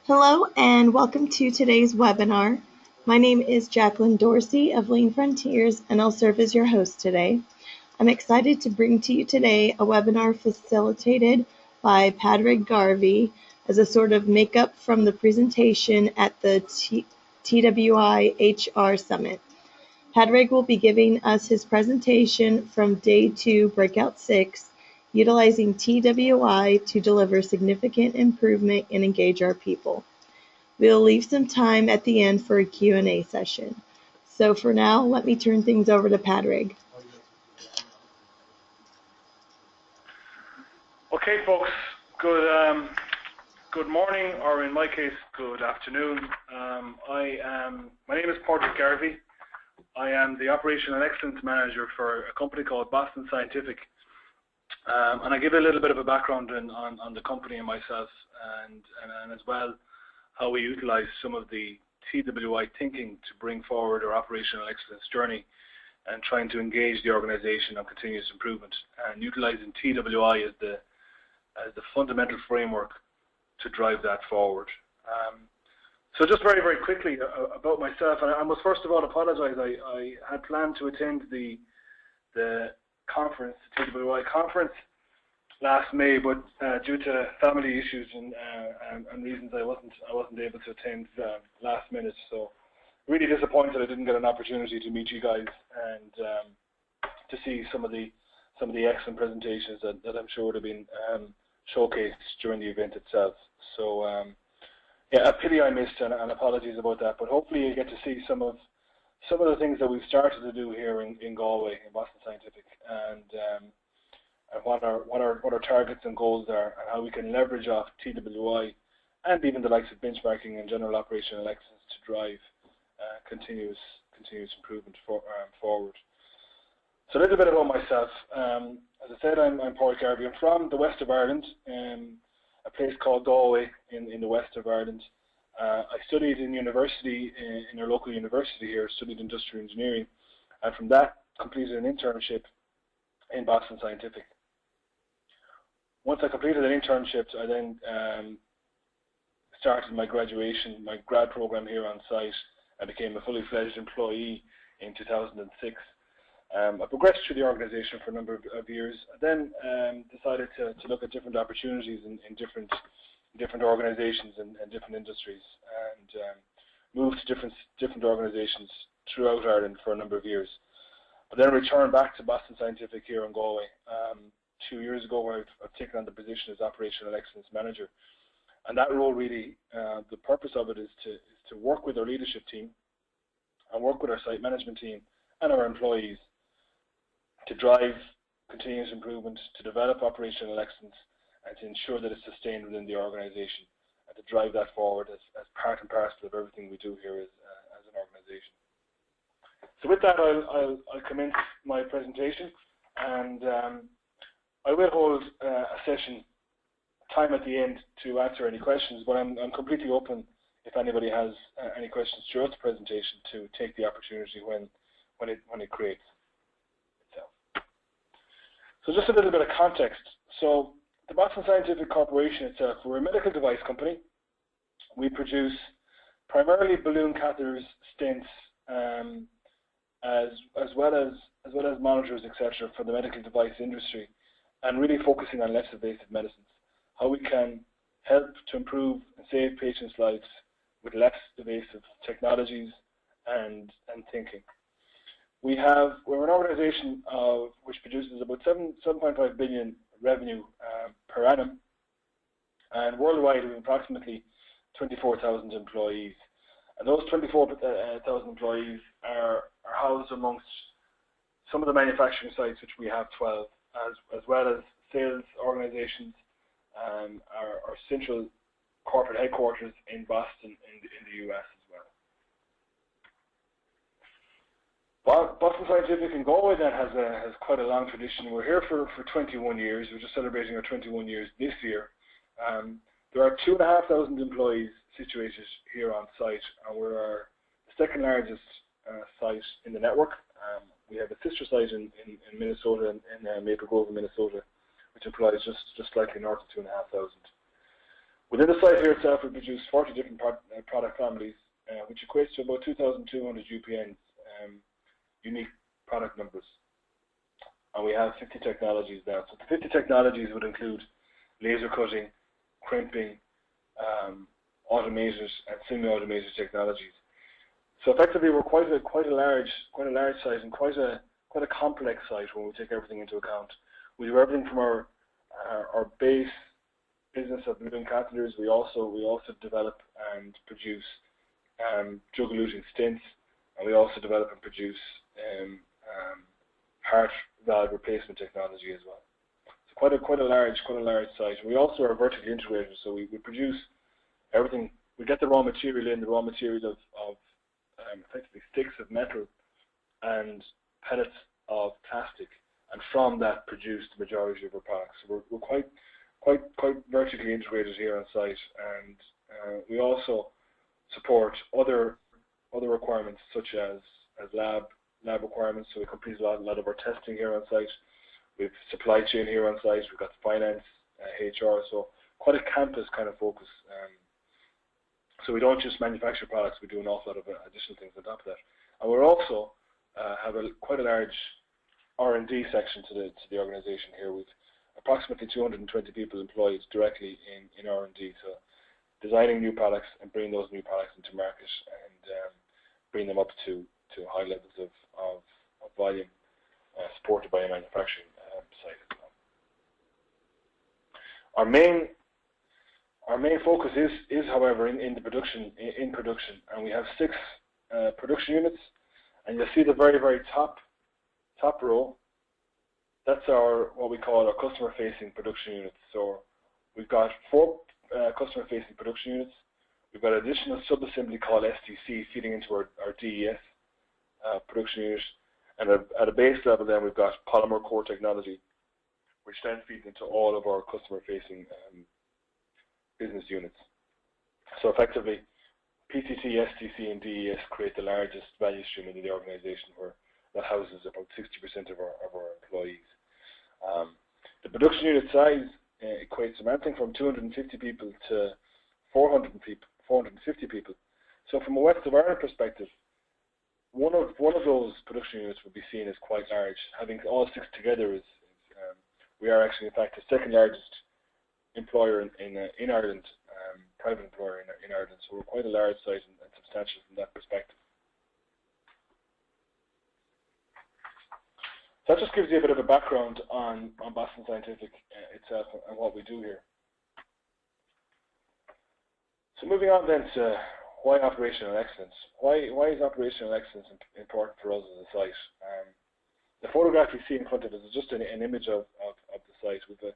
Hello and welcome to today's webinar. My name is Jacqueline Dorsey of Lean Frontiers and I'll serve as your host today. I'm excited to bring to you today a webinar facilitated by Padraig Garvey as a sort of makeup from the presentation at the TWI HR Summit. Padraig will be giving us his presentation from Day 2, Breakout 6, utilizing TWI to deliver significant improvement and engage our people. We'll leave some time at the end for a Q&A session. So for now, let me turn things over to Padraig. Okay, folks, good morning, or in my case, good afternoon. My name is Padraig Garvey. I am the Operational Excellence Manager for a company called Boston Scientific. And I give a little bit of a background on the company and myself, and as well how we utilize some of the TWI thinking to bring forward our operational excellence journey and trying to engage the organization on continuous improvement and utilizing TWI as the fundamental framework to drive that forward. So just very, very quickly about myself, and I must first of all apologize. I had planned to attend the conference, the TWI conference last May, but due to family issues and reasons, I wasn't able to attend last minute. So really disappointed I didn't get an opportunity to meet you guys and to see some of the excellent presentations that I'm sure would have been showcased during the event itself. So yeah, a pity I missed, and apologies about that. But hopefully you get to see some of the things that we've started to do here in Galway, in Boston Scientific, and what our targets and goals are, and how we can leverage off TWI and even the likes of benchmarking and general operational excellence to drive continuous improvement forward. So a little bit about myself. As I said, I'm Padraig Garvey. I'm from the west of Ireland, a place called Galway in the west of Ireland. I studied in university, in our local university here, studied industrial engineering, and from that completed an internship in Boston Scientific. Once I completed an internship, I then started my grad program here on site. I became a fully fledged employee in 2006. I progressed through the organization for a number of years. I then decided to look at different opportunities in different organizations and different industries, and moved to different organizations throughout Ireland for a number of years. I then returned back to Boston Scientific here in Galway 2 years ago, where I've taken on the position as Operational Excellence Manager. And that role really, the purpose of it is to work with our leadership team and work with our site management team and our employees to drive continuous improvement, to develop operational excellence, and to ensure that it's sustained within the organization, and to drive that forward as part and parcel of everything we do here as an organization. So with that, I'll commence my presentation, and I will hold a session time at the end to answer any questions, but I'm completely open if anybody has any questions throughout the presentation to take the opportunity when it creates itself. So just a little bit of context. So the Boston Scientific Corporation itself, we're a medical device company. We produce primarily balloon catheters, stents, as well as monitors, etc., for the medical device industry, and really focusing on less invasive medicines, how we can help to improve and save patients' lives with less invasive technologies and thinking. We're an organization which produces about 7.5 billion revenue per annum, and worldwide we have approximately 24,000 employees. And those 24,000 employees are housed amongst some of the manufacturing sites, which we have 12, as well as sales organizations, our central corporate headquarters in Boston in the US as well. Boston Scientific in Galway then has quite a long tradition. We're here for 21 years. We're just celebrating our 21 years this year. There are 2,500 employees situated here on site, and we're the second largest site in the network. We have a sister site in Minnesota, in Maple Grove, Minnesota, which employs just slightly north of 2,500. Within the site here itself, we produce 40 different product families, which equates to about 2,200 UPNs, unique product numbers. And we have 50 technologies now. So the 50 technologies would include laser cutting, crimping, automated and semi-automated technologies. So effectively, we're quite a large site and quite a complex site when we take everything into account. We do everything from our base business of balloon catheters. We also develop and produce drug-eluting stents, and we also develop and produce heart valve replacement technology as well. So quite a large site. We also are vertically integrated, so we produce everything. We get the raw material in, the raw material of effectively sticks of metal and pellets of plastic, and from that produce the majority of our products. So we're quite vertically integrated here on site, and we also support other requirements such as lab requirements. So we complete a lot of our testing here on site. We've supply chain here on site. We've got finance, HR. So quite a campus kind of focus. So we don't just manufacture products. We do an awful lot of additional things on top of that. And we're also have quite a large R&D section to the organization here. We've approximately 220 people employed directly in R&D, so designing new products and bringing those new products into market and bring them up to high levels of volume, supported by a manufacturing site as well. Our main focus is however in production, and we have 6 production units, and you'll see the very top row. That's what we call our customer-facing production units. So we've got 4 customer-facing production units. We've got an additional sub-assembly called STC feeding into our DES production unit. And at a base level then we've got polymer core technology, which then feeds into all of our customer-facing business units. So effectively, PCT, STC, and DES create the largest value stream in the organization, where that houses about 60% of our employees. The production unit size equates to anything from 250 people to 450 people. So from a West of Ireland perspective, one of those production units would be seen as quite large. Having all 6 together we are actually in fact the second largest employer in Ireland, private employer in Ireland. So we're quite a large site and substantial from that perspective. So that just gives you a bit of a background on Boston Scientific itself and what we do here. So moving on then to why operational excellence. Why is operational excellence important for us as a site? The photograph you see in front of us is just an image of the site with a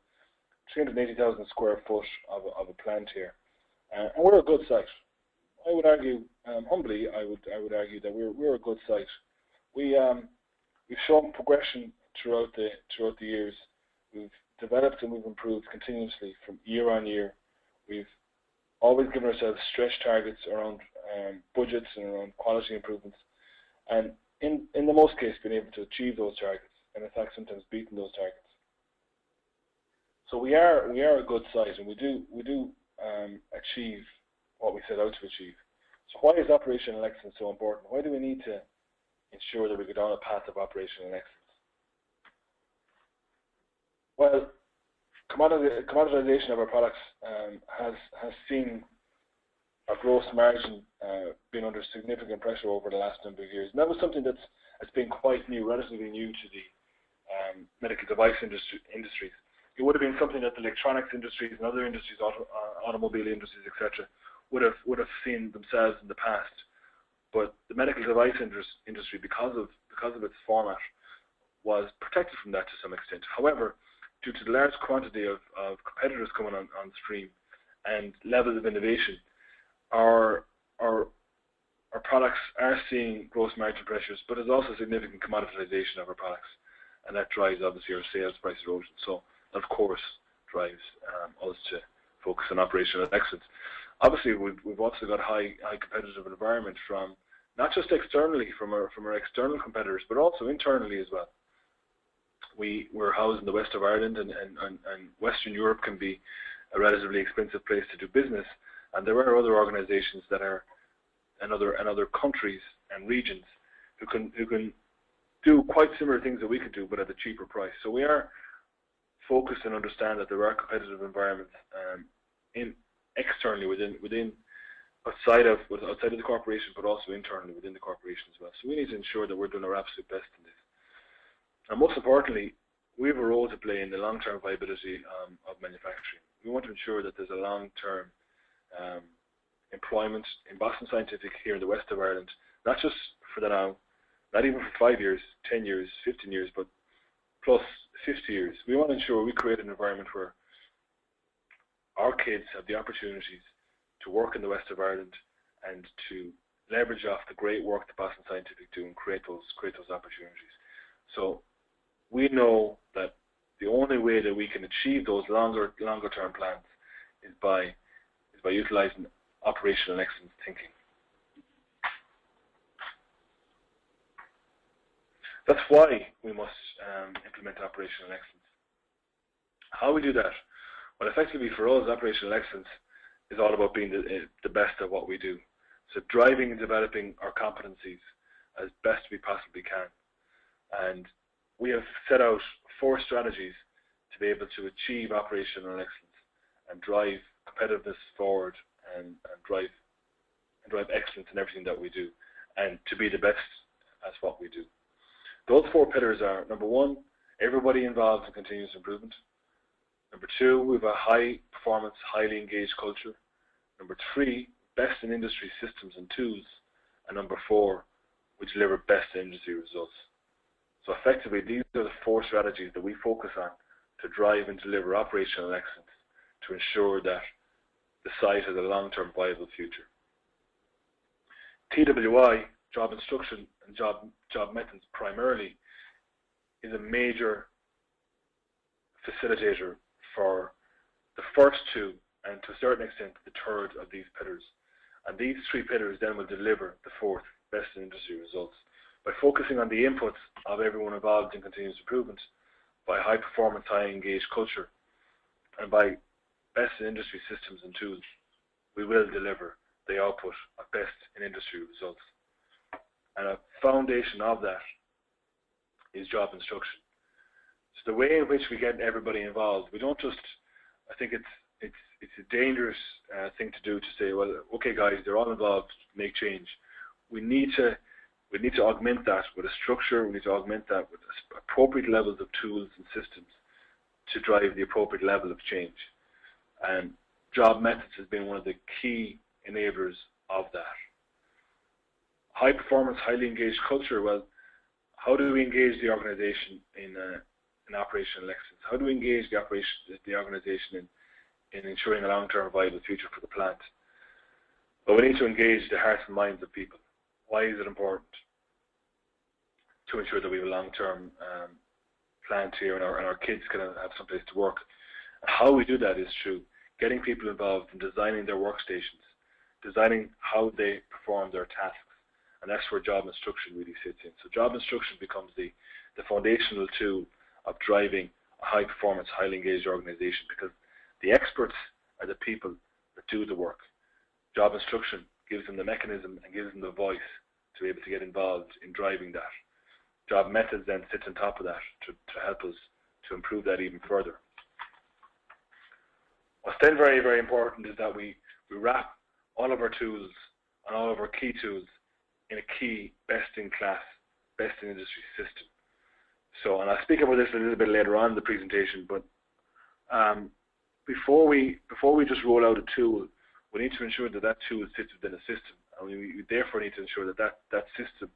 380,000 square foot of a plant here, and we're a good site. I would argue, humbly, I would argue that we're a good site. We've shown progression throughout the years. We've developed and we've improved continuously from year on year. We've always given ourselves stretch targets around budgets and around quality improvements, and in the most case, been able to achieve those targets, and in fact sometimes beaten those targets. So we are a good site, and we do achieve what we set out to achieve. So why is operational excellence so important? Why do we need to ensure that we go down a path of operational excellence? Well, commoditization of our products has seen our gross margin been under significant pressure over the last number of years. And that was something that's been quite new, relatively new to the medical device industries. It would have been something that the electronics industries and other industries, automobile industries, etc., would have seen themselves in the past. But the medical device industry, because of its format, was protected from that to some extent. However, due to the large quantity of competitors coming on stream and levels of innovation, our products are seeing gross margin pressures, but there's also significant commoditization of our products, and that drives obviously our sales price erosion. So that, of course, drives us to focus on operational excellence. Obviously, we've also got high competitive environment from not just externally from our external competitors, but also internally as well. We're housed in the west of Ireland, and Western Europe can be a relatively expensive place to do business, and there are other organizations that are in other countries and regions who can do quite similar things that we could do, but at a cheaper price. So we are focused and understand that there are competitive environments externally within outside of the corporation, but also internally within the corporation as well. So we need to ensure that we're doing our absolute best in this. And most importantly, we have a role to play in the long-term viability of manufacturing. We want to ensure that there's a long-term employment in Boston Scientific here in the west of Ireland, not just for the now, not even for 5 years, 10 years, 15 years, but plus 50 years. We want to ensure we create an environment where our kids have the opportunities to work in the west of Ireland and to leverage off the great work that Boston Scientific do and create those opportunities. So we know that the only way that we can achieve those longer term plans is by utilizing operational excellence thinking. That's why we must implement operational excellence. How we do that? Well, effectively for us, operational excellence is all about being the best at what we do. So driving and developing our competencies as best we possibly can. And we have set out 4 strategies to be able to achieve operational excellence and drive competitiveness forward and drive excellence in everything that we do and to be the best at what we do. Those 4 pillars are, number 1, everybody involved in continuous improvement. Number 2, we have a high performance, highly engaged culture. Number 3, best in industry systems and tools. And number 4, we deliver best in industry results. So effectively, these are the 4 strategies that we focus on to drive and deliver operational excellence to ensure that the site has a long-term viable future. TWI, job instruction and job methods primarily, is a major facilitator for the first 2 and to a certain extent the third of these pillars. And these 3 pillars then will deliver the 4th, best in industry results. By focusing on the inputs of everyone involved in continuous improvement, by high performance, high engaged culture, and by best in industry systems and tools, we will deliver the output of best in industry results. And a foundation of that is job instruction. So the way in which we get everybody involved, we don't just, I think it's a dangerous thing to do to say, well, okay guys, they're all involved, make change. We need to augment that with a structure, we need to augment that with appropriate levels of tools and systems to drive the appropriate level of change. And job methods has been one of the key enablers of that. High performance, highly engaged culture, well, how do we engage the organization in operational excellence? How do we engage the organization in ensuring a long-term viable future for the plant? But we need to engage the hearts and minds of people. Why is it important? To ensure that we have a long-term plant here and our kids can have some place to work. And how we do that is through getting people involved in designing their workstations, designing how they perform their tasks. And that's where job instruction really sits in. So job instruction becomes the foundational tool of driving a high-performance, highly engaged organization, because the experts are the people that do the work. Job instruction gives them the mechanism and gives them the voice to be able to get involved in driving that. Job methods then sit on top of that to help us to improve that even further. What's then very, very important is that we wrap all of our tools and all of our key tools in a key best-in-class, best-in-industry system. So, and I'll speak about this a little bit later on in the presentation, but before we just roll out a tool, we need to ensure that that tool sits within a system, and we therefore need to ensure that that system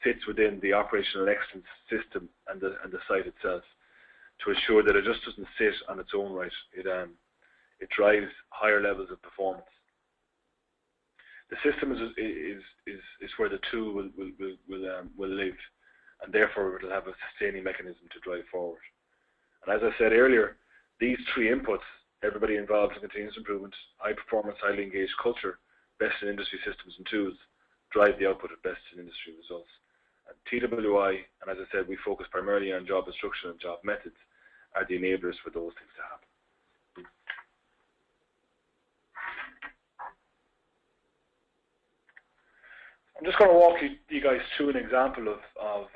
sits within the operational excellence system and the site itself, to ensure that it just doesn't sit on its own right. It drives higher levels of performance. The system is where the tool will live, and therefore it will have a sustaining mechanism to drive forward. And as I said earlier, these 3 inputs, everybody involved in continuous improvement, high performance, highly engaged culture, best in industry systems and tools, drive the output of best in industry results. And TWI, and as I said, we focus primarily on job instruction and job methods, are the enablers for those things to happen. I'm just going to walk you guys through an example of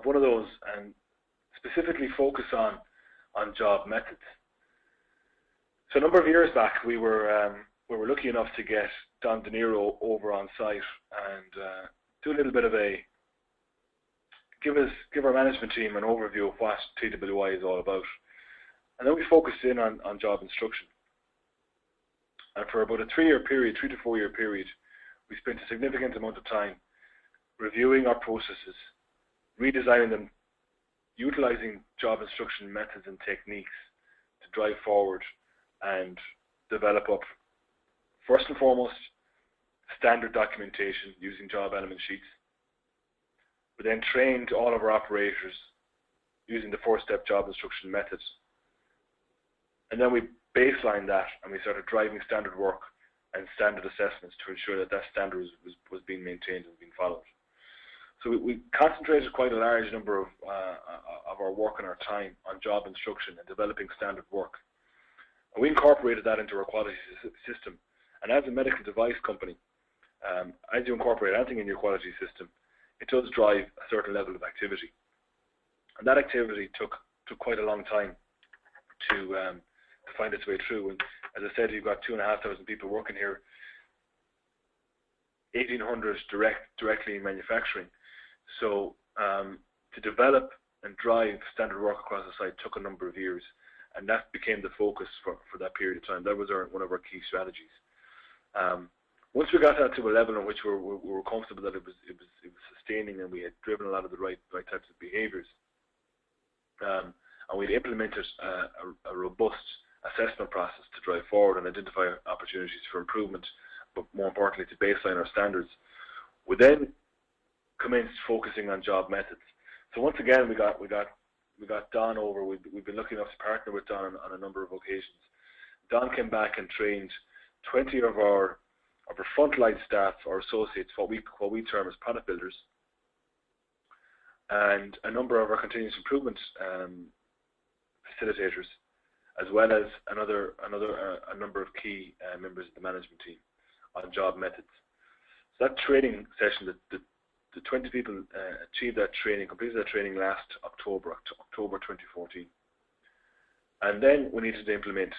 one of those, and specifically focus on job methods. So a number of years back, we were lucky enough to get Don De Niro over on site and do a little bit of give our management team an overview of what TWI is all about. And then we focused in on job instruction. And for about a 3 to 4 year period, we spent a significant amount of time reviewing our processes, redesigning them, utilizing job instruction methods and techniques to drive forward and develop up, first and foremost, standard documentation using job element sheets. We then trained all of our operators using the 4-step job instruction methods. And then we baselined that, and we started driving standard work and standard assessments to ensure that standard was being maintained and being followed. So we concentrated quite a large number of our work and our time on job instruction and developing standard work. And we incorporated that into our quality system. And as a medical device company, as you incorporate anything in your quality system, it does drive a certain level of activity. And that activity took quite a long time to find its way through. And as I said, you've got 2,500 people working here, 1,800 directly in manufacturing. So to develop and drive standard work across the site took a number of years, and that became the focus for that period of time. That was one of our key strategies. Once we got that to a level in which we were comfortable that it was sustaining, and we had driven a lot of the right types of behaviours, and we'd implemented a robust assessment process to drive forward and identify opportunities for improvement, but more importantly to baseline our standards. We then commenced focusing on job methods. So once again, we got Don over. We've been lucky enough to partner with Don on a number of occasions. Don came back and trained 20 of our frontline staff, our associates, what we term as product builders, and a number of our continuous improvement facilitators, as well as a number of key members of the management team on job methods. So that training session, the 20 people achieved that training, completed that training last October 2014. And then we needed to implement.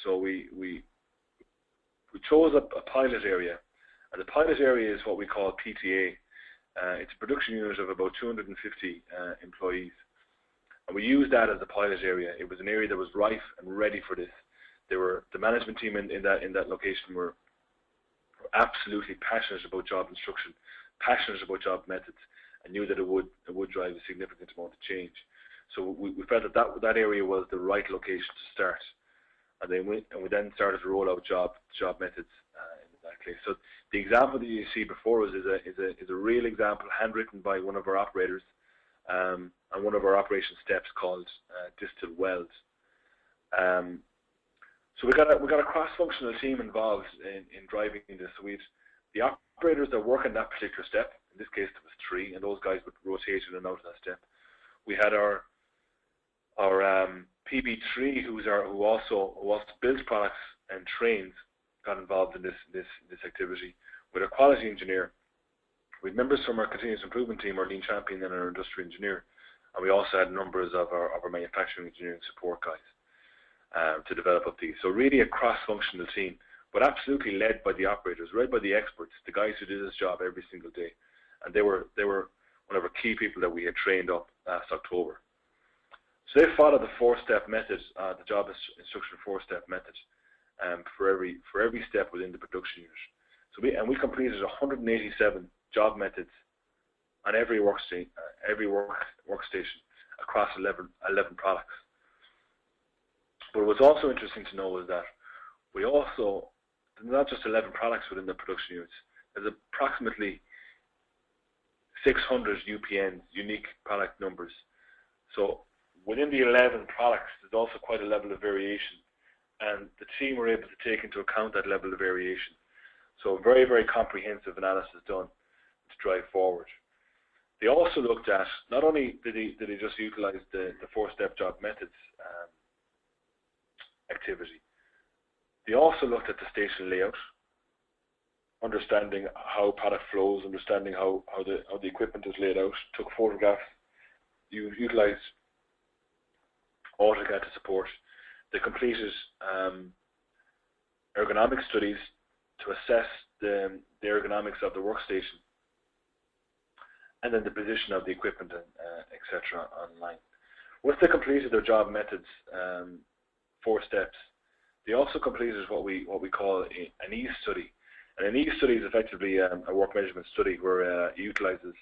So we chose a pilot area, and the pilot area is what we call PTA. It's a production unit of about 250 employees. And we used that as a pilot area. It was an area that was rife and ready for this. The management team in that location were absolutely passionate about job instruction, passionate about job methods, and knew that it would drive a significant amount of change. So we felt that area was the right location to start. And we then started to roll out job methods in that case. So the example that you see before us is a real example, handwritten by one of our operators, and one of our operation steps called distal welds. So we got a cross-functional team involved in driving this. So the operators that work on that particular step. In this case, there was 3, and those guys would rotate in and out of that step. We had our PB3, who also builds products and trains, got involved in this activity. With our quality engineer, we had members from our continuous improvement team, our lean champion, and our industrial engineer, and we also had numbers of our manufacturing engineering support guys to develop up these. So really a cross-functional team, but absolutely led by the operators, led by the experts, the guys who did this job every single day, and they were one of our key people that we had trained up last October. So they followed the 4-step method, the job instruction 4-step method, for every step within the production unit. So we completed 187 job methods on every workstation across 11 products. But what's also interesting to know is that we also, not just 11 products within the production units, there's approximately 600 UPNs, unique product numbers. So within the 11 products, there's also quite a level of variation, and the team were able to take into account that level of variation. So very, very comprehensive analysis done to drive forward. They also looked at, not only did they just utilize the 4-step job methods activity, they also looked at the station layout understanding how product flows, understanding how the equipment is laid out, took photographs, utilized AutoCAD to support. They completed ergonomic studies to assess the ergonomics of the workstation, and then the position of the equipment, etc. online. Once they completed their job methods, 4 steps, they also completed what we call an E study. And an E study is effectively a work measurement study where it utilizes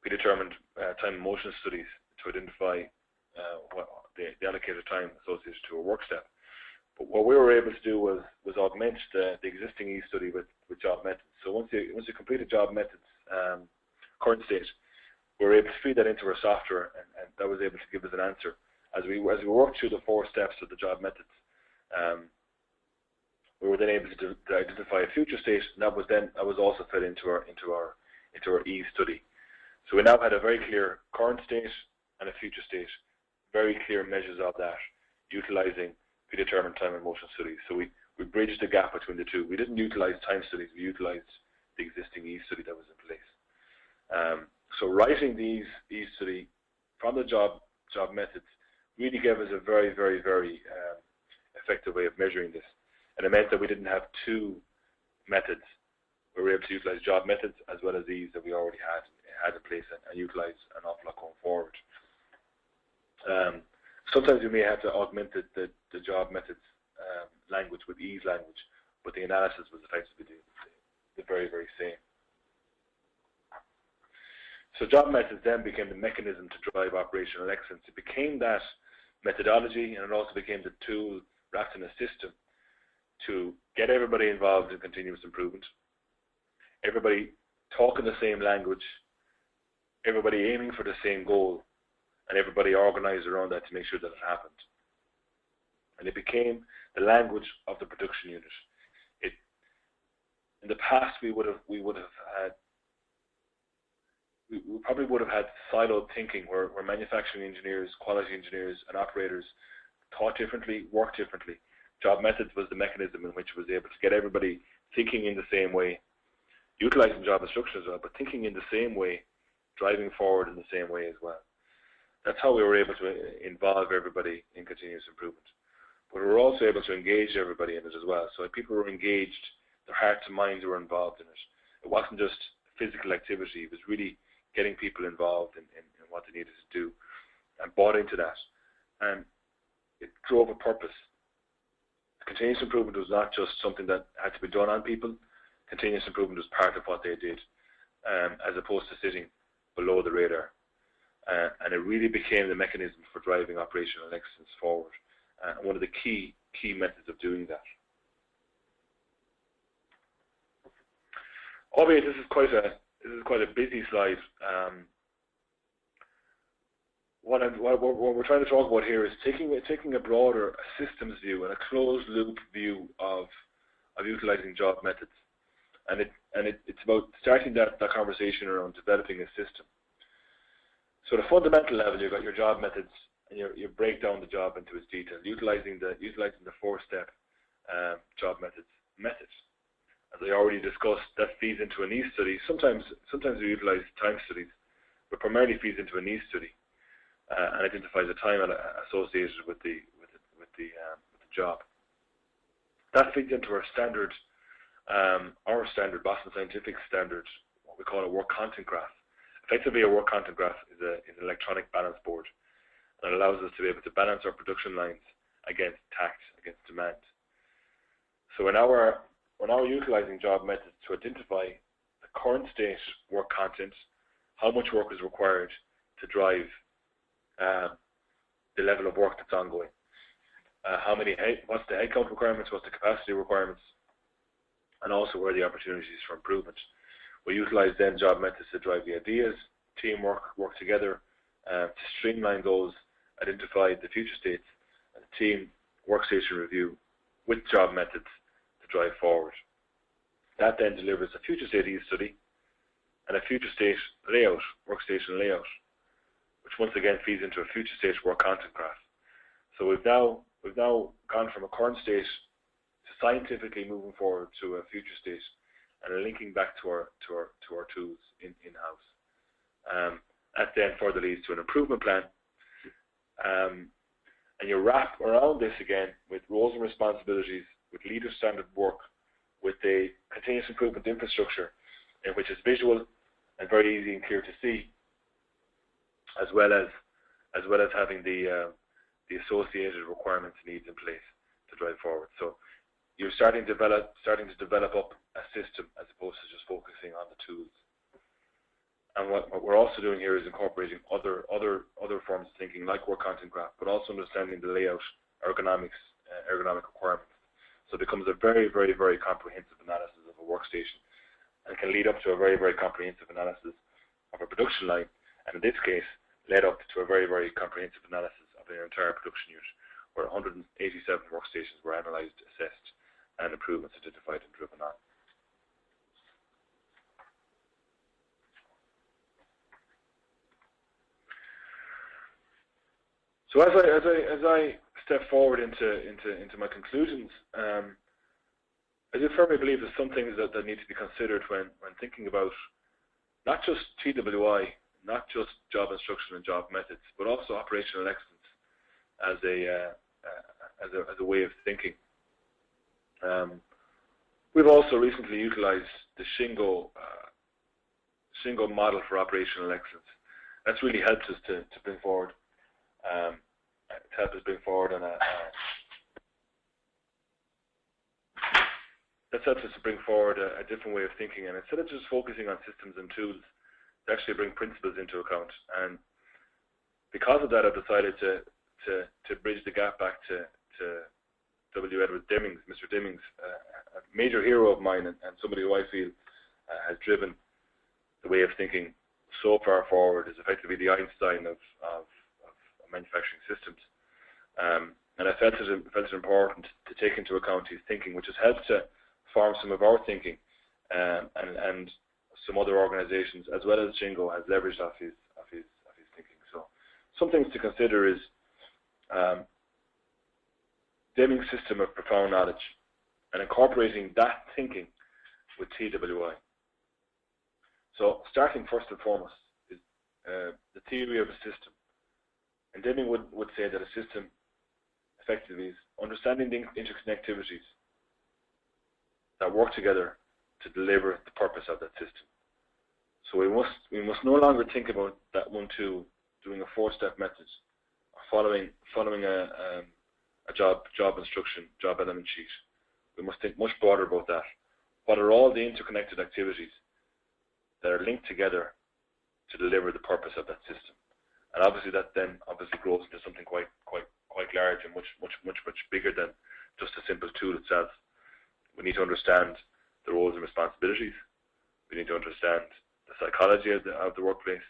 predetermined time and motion studies to identify what the allocated time associated to a work step. But what we were able to do was augment the existing E study with job methods. So once you completed job methods current state, we were able to feed that into our software, and that was able to give us an answer. As we worked through the 4 steps of the job methods, we were then able to identify a future state, and that was also fed into our E study. So we now had a very clear current state and a future state, very clear measures of that, utilizing predetermined time and motion studies. So we bridged the gap between the two. We didn't utilize time studies, we utilized the existing E study that was in place. So writing these E study from the job methods really gave us a very, very, very effective way of measuring this. And it meant that we didn't have 2 methods. We were able to utilize job methods as well as these that we already had in place and utilize an awful lot going forward. Sometimes we may have to augment the job methods language with E's language, but the analysis was effectively the very, very same. So job methods then became the mechanism to drive operational excellence. It became that methodology, and it also became the tool wrapped in a system to get everybody involved in continuous improvement, everybody talking the same language, everybody aiming for the same goal, and everybody organized around that to make sure that it happened. And it became the language of the production unit. In the past, we probably would have had siloed thinking where manufacturing engineers, quality engineers, and operators thought differently, worked differently. Job methods was the mechanism in which it was able to get everybody thinking in the same way, utilizing job instruction as well, but thinking in the same way, driving forward in the same way as well. That's how we were able to involve everybody in continuous improvement. But we were also able to engage everybody in it as well. So if people were engaged, their hearts and minds were involved in it. It wasn't just physical activity, it was really getting people involved in what they needed to do and bought into that. And it drove a purpose. Continuous improvement was not just something that had to be done on people. Continuous improvement was part of what they did, as opposed to sitting below the radar. And it really became the mechanism for driving operational excellence forward. One of the key methods of doing that. Albeit this is quite a busy slide. What we're trying to talk about here is taking a broader systems view and a closed loop view of utilizing job methods, and it's about starting that conversation around developing a system. So at a fundamental level, you've got your job methods, and you break down the job into its details, utilizing the 4-step job methods method. As I already discussed, that feeds into an E study. Sometimes we utilize time studies, but primarily feeds into an E study and identifies the time associated with the job. That feeds into our standard Boston Scientific standard, what we call a work content graph. Effectively, a work content graph is an electronic balance board, and it allows us to be able to balance our production lines against tact, against demand. So we're now utilizing job methods to identify the current state work content, how much work is required to drive the level of work that's ongoing, what's the headcount requirements, what's the capacity requirements, and also where are the opportunities for improvement. We utilize then job methods to drive the ideas, teamwork, work together, to streamline those, identify the future states, and team workstation review with job methods to drive forward. That then delivers a future state E study and a future state layout, workstation layout, which once again feeds into a future state work content graph. So we've now gone from a current state to scientifically moving forward to a future state and linking back to our tools in-house. That then further leads to an improvement plan. And you wrap around this again with roles and responsibilities, with leader standard work, with a continuous improvement infrastructure, in which is visual and very easy and clear to see, as well as having the associated requirements and needs in place to drive forward. So you're starting to develop up a system as opposed to just focusing on the tools. And what we're also doing here is incorporating other forms of thinking, like work content graph, but also understanding the layout, ergonomic requirements. So it becomes a very, very, very comprehensive analysis of a workstation, and can lead up to a very, very comprehensive analysis of a production line, and in this case, led up to a very, very comprehensive analysis of an entire production unit, where 187 workstations were analysed, assessed, and improvements identified and driven on. So as I step forward into my conclusions, I do firmly believe there's some things that need to be considered when thinking about not just TWI, not just job instruction and job methods, but also operational excellence as a way of thinking. We've also recently utilized the Shingo model for operational excellence. That's really helped us to bring forward. It's helped us bring forward that's helped us to bring forward a different way of thinking, and instead of just focusing on systems and tools, to actually bring principles into account. And because of that, I've decided to bridge the gap back to W. Edward Demings, Mr. Demings, a major hero of mine, and somebody who I feel has driven the way of thinking so far forward, is effectively the Einstein of manufacturing systems. And I felt it important to take into account his thinking, which has helped to form some of our thinking, and some other organizations, as well as Shingo, has leveraged off his thinking. So some things to consider is Deming's system of profound knowledge, and incorporating that thinking with TWI. So starting first and foremost is the theory of a system. And Deming would say that a system effectively is understanding the interconnectivities that work together to deliver the purpose of that system. So we must no longer think about that 1-2 doing a 4-step method, or following a job instruction, job element sheet. We must think much broader about that. What are all the interconnected activities that are linked together to deliver the purpose of that system? And obviously that then grows into something quite large and much bigger than just a simple tool itself. We need to understand the roles and responsibilities. We need to understand the psychology of the workplace.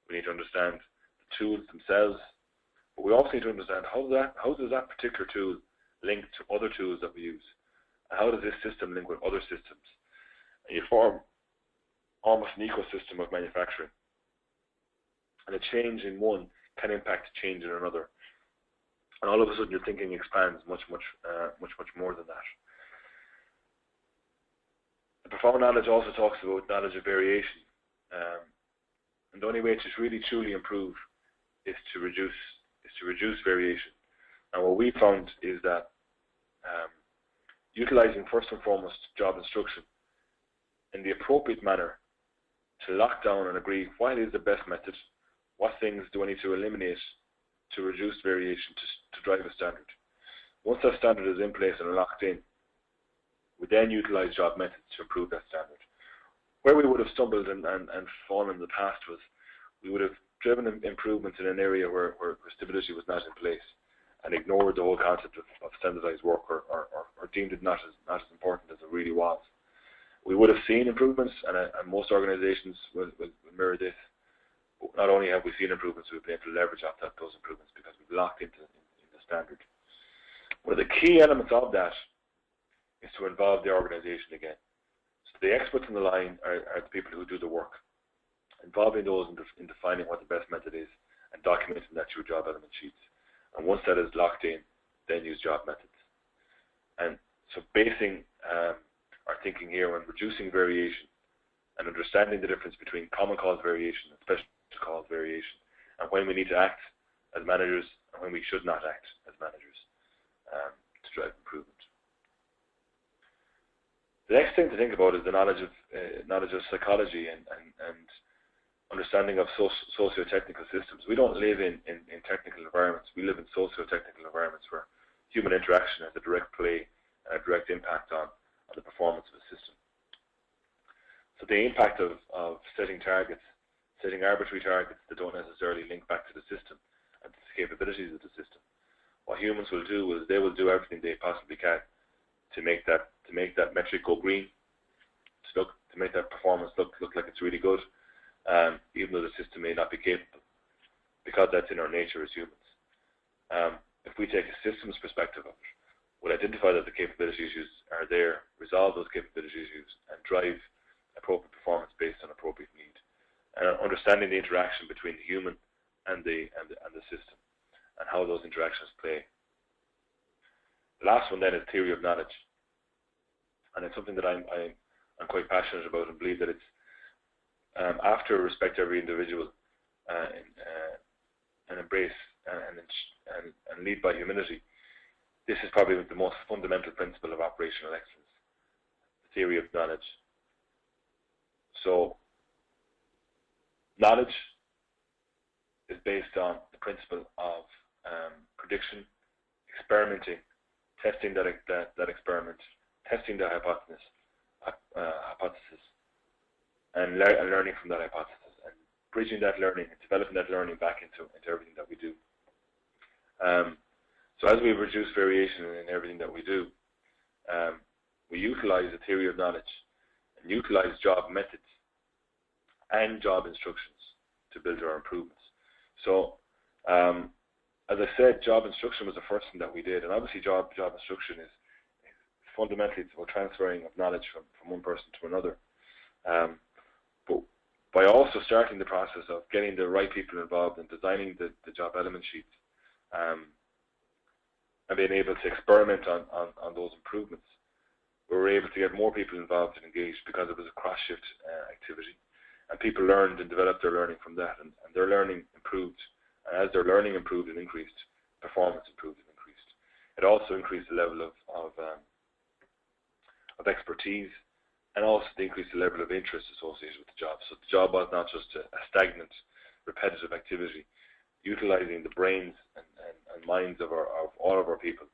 We need to understand the tools themselves. But we also need to understand how does that particular tool link to other tools that we use? And how does this system link with other systems? And you form almost an ecosystem of manufacturing. And a change in one can impact a change in another. And all of a sudden your thinking expands much more than that. The profound knowledge also talks about knowledge of variation. And the only way to really truly improve is to reduce variation. And what we found is that utilizing first and foremost job instruction in the appropriate manner to lock down and agree what is the best method, what things do I need to eliminate to reduce variation to drive a standard. Once that standard is in place and locked in, we then utilize job methods to improve that standard. Where we would have stumbled and fallen in the past was we would have driven improvements in an area where stability was not in place and ignored the whole concept of standardized work or deemed it not as important as it really was. We would have seen improvements, and most organizations will mirror this. Not only have we seen improvements, we've been able to leverage off those improvements because we've locked into the standard. One of the key elements of that is to involve the organization again. So the experts on the line are the people who do the work. Involving those in defining what the best method is and documenting that through job element sheets. And once that is locked in, then use job methods. And So basing our thinking here on reducing variation and understanding the difference between common cause variation and special cause variation, and when we need to act as managers and when we should not act as managers to drive improvement. The next thing to think about is the knowledge of psychology and understanding of socio-technical systems. We don't live in technical environments. We live in socio-technical environments where human interaction has a direct play and a direct impact on the performance of a system. So the impact of setting targets, setting arbitrary targets that don't necessarily link back to the system and to the capabilities of the system. What humans will do is they will do everything they possibly can to make that metric go green, to make that performance look like it's really good, even though the system may not be capable, because that's in our nature as humans. If we take a systems perspective of it, we'll identify that the capability issues are there, resolve those capability issues, and drive appropriate performance based on appropriate need. And understanding the interaction between the human and the system, and how those interactions play. The last one then is theory of knowledge, and it's something that I'm quite passionate about and believe that it's after respect every individual and embrace and lead by humility. This is probably the most fundamental principle of operational excellence, the theory of knowledge. So knowledge is based on the principle of prediction, experimenting, testing that experiment, testing the hypothesis, and learning from that hypothesis, and bridging that learning and developing that learning back into everything that we do. So as we reduce variation in everything that we do, we utilize the theory of knowledge and utilize job methods and job instructions to build our improvements. So as I said, job instruction was the first thing that we did, and obviously job instruction is fundamentally it's about transferring of knowledge from one person to another. But by also starting the process of getting the right people involved in designing the job element sheets, and being able to experiment on those improvements, we were able to get more people involved and engaged because it was a cross-shift activity. And people learned and developed their learning from that, and their learning improved. And as their learning improved and increased, performance improved and increased. It also increased the level of expertise, and also increased the level of interest associated with the job. So the job was not just a stagnant, repetitive activity, utilizing the brains and minds of all of our people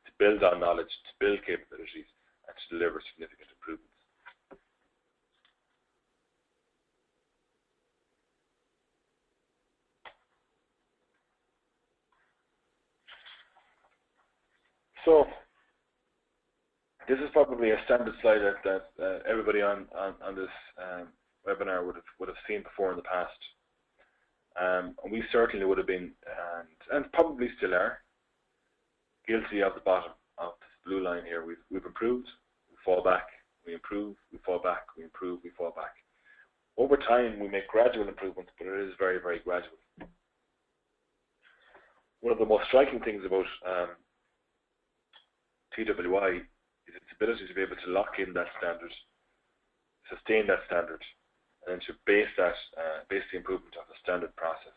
to build on knowledge, to build capabilities, and to deliver significant improvements. So this is probably a standard slide that everybody on this webinar would have seen before in the past. And we certainly would have been, and probably still are, guilty of the bottom of this blue line here. We've improved, we fall back, we improve, we fall back, we improve, we fall back. Over time, we make gradual improvements, but it is very, very gradual. One of the most striking things about TWI is its ability to be able to lock in that standard, sustain that standard, and then to base the improvement of the standard process.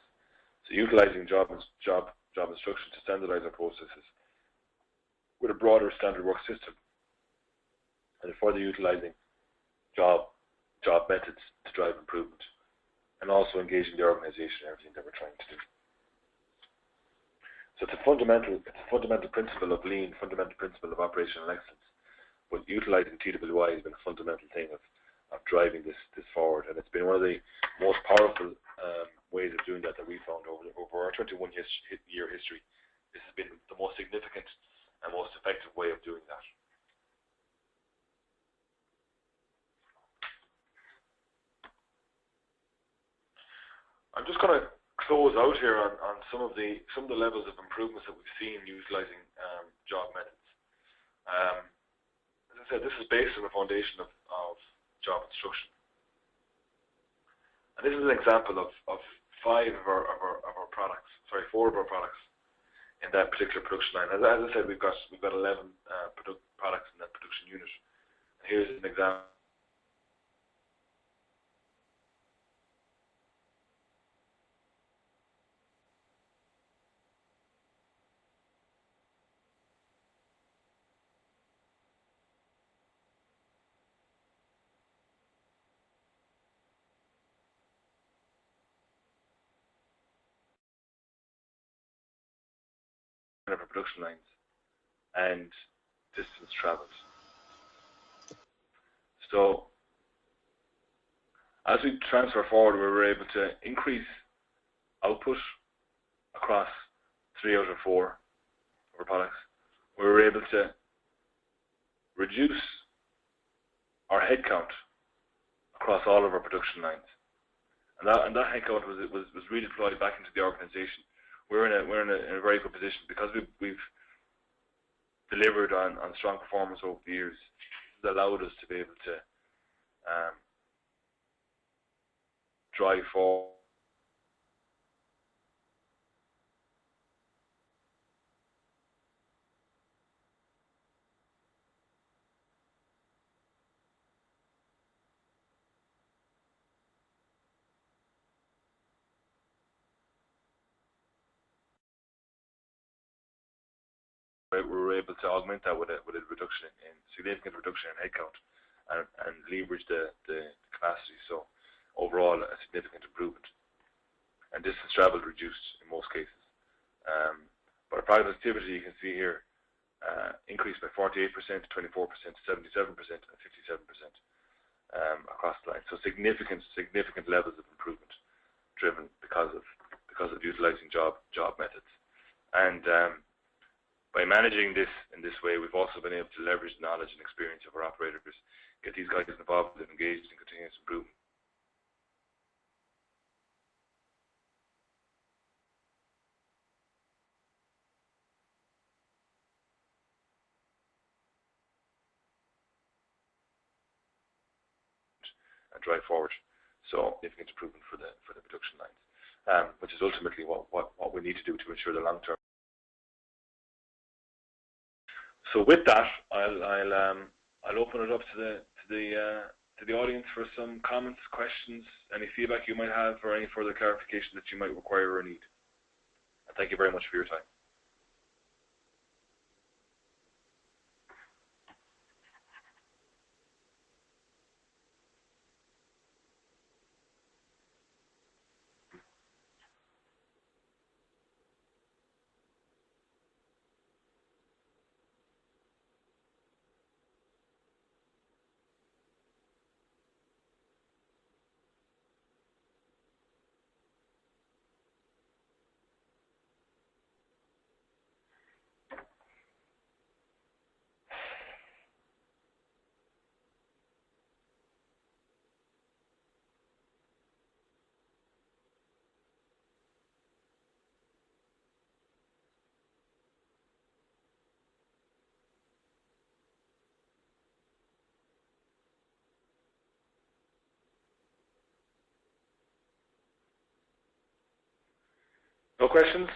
So utilizing job instruction to standardize our processes with a broader standard work system, and further utilizing job methods to drive improvement, and also engaging the organization in everything that we're trying to do. So it's a fundamental principle of lean, fundamental principle of operational excellence. But utilizing TWI has been a fundamental thing of driving this forward, and it's been one of the most powerful ways of doing that we found over our 21-year history. This has been the most significant and most effective way of doing that. I'm just going to close out here on some of the levels of improvements that we've seen utilizing job methods. As I said, this is based on the foundation of job instruction, and this is an example of four of our products in that particular production line. As I said, we've got 11 products in Here's an example of our production lines and distance traveled. So as we transfer forward, we were able to increase output across 3 out of 4 of our products. We were able to reduce our headcount across all of our production lines, and that headcount was redeployed back into the organisation. We're in a very good position because we've delivered on strong performance over the years. This has allowed us to be able to drive forward. We were able to augment that with a significant reduction in headcount and leverage the capacity. So overall, a significant improvement. And distance traveled reduced in most cases. But our productivity, you can see here, increased by 48%, 24%, 77%, and 57% across the line. So significant levels of improvement driven because of utilizing job methods. And by managing this in this way, we've also been able to leverage the knowledge and experience of our operators, get these guys involved and engaged in continuous improvement. And drive forward. So significant improvement for the production lines, which is ultimately what we need to do to ensure the long term. So with that, I'll open it up to the audience for some comments, questions, any feedback you might have, or any further clarification that you might require or need. And thank you very much for your time. No questions?